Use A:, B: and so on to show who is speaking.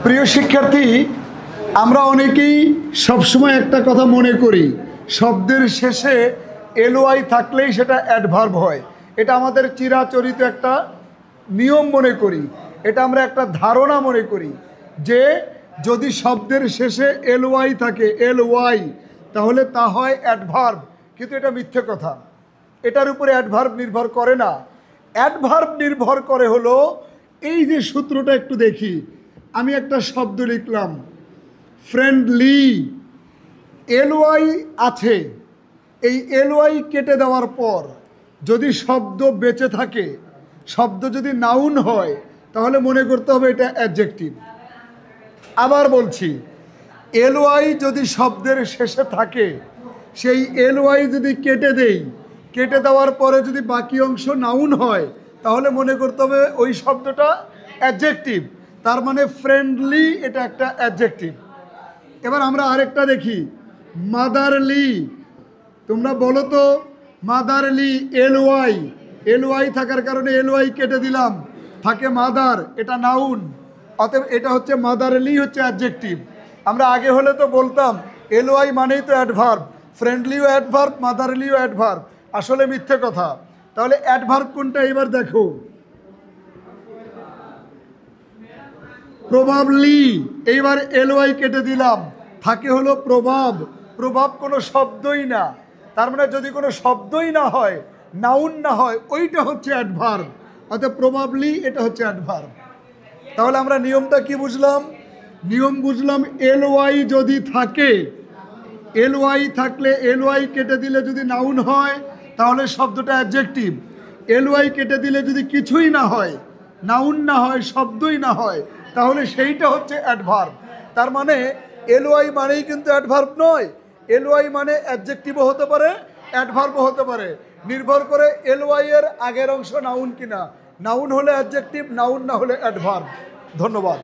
A: প্রিয় শিক্ষার্থী, আমরা অনেকেই সবসময় একটা কথা মনে করি, শব্দের শেষে এলওয়াই থাকলেই সেটা অ্যাডভার্ব হয়। এটা আমাদের চিরাচরিত একটা নিয়ম মনে করি, এটা আমরা একটা ধারণা মনে করি যে যদি শব্দের শেষে এলওয়াই থাকে, এলওয়াই, তাহলে তা হয় অ্যাডভার্ব। কিন্তু এটা মিথ্যে কথা। এটার উপরে অ্যাডভার্ব নির্ভর করে না। অ্যাডভার্ব নির্ভর করে হলো এই যে সূত্রটা একটু দেখি। আমি একটা শব্দ লিখলাম ফ্রেন্ডলি, এলওয়াই আছে, এই এলওয়াই কেটে দেওয়ার পর যদি শব্দ বেঁচে থাকে, শব্দ যদি নাউন হয়, তাহলে মনে করতে হবে এটা অ্যাডজেক্টিভ। আবার বলছি, এলওয়াই যদি শব্দের শেষে থাকে, সেই এলওয়াই যদি কেটে দেই, কেটে দেওয়ার পরে যদি বাকি অংশ নাউন হয়, তাহলে মনে করতে হবে ওই শব্দটা অ্যাডজেক্টিভ। তার মানে ফ্রেন্ডলি এটা একটা অ্যাডজেক্টিভ। এবার আমরা আরেকটা দেখি, মাদারলি। তোমরা বলো তো, মাদারলি, এলওয়াই, এলওয়াই থাকার কারণে এলওয়াই কেটে দিলাম, থাকে মাদার, এটা নাউন, অতএব এটা হচ্ছে মাদারলি হচ্ছে অ্যাডজেক্টিভ। আমরা আগে হলে তো বলতাম এলওয়াই মানেই তো অ্যাডভার্ব, ফ্রেন্ডলিও অ্যাডভার্ব, মাদারলিও অ্যাডভার্ব। আসলে মিথ্যে কথা। তাহলে অ্যাডভার্ব কোনটা এবার দেখো। প্রবাবলি, এইবার এলওয়াই কেটে দিলাম, থাকে হলো প্রভাব। প্রভাব কোনো শব্দই না, তার মানে যদি কোনো শব্দই না হয়, নাউন না হয়, ওইটা হচ্ছে অ্যাডভার্ব। অর্থাৎ প্রবাবলি এটা হচ্ছে অ্যাডভার্ব। তাহলে আমরা নিয়মটা কি বুঝলাম? নিয়ম বুঝলাম, এলওয়াই যদি থাকে, এলওয়াই থাকলে এলওয়াই কেটে দিলে যদি নাউন হয়, তাহলে শব্দটা অ্যাডজেক্টিভ। এলওয়াই কেটে দিলে যদি কিছুই না হয়, নাউন না হয়, শব্দই না হয়, তাহলে সেইটা হচ্ছে অ্যাডভার্ব। তার মানে এলওয়াই মানেই কিন্তু অ্যাডভার্ব নয়। এলওয়াই মানে অ্যাডজেক্টিভও হতে পারে, অ্যাডভার্বও হতে পারে, নির্ভর করে এলওয়াই এর আগের অংশ নাউন কিনা। নাউন হলে অ্যাডজেক্টিভ, নাউন না হলে অ্যাডভার্ব। ধন্যবাদ।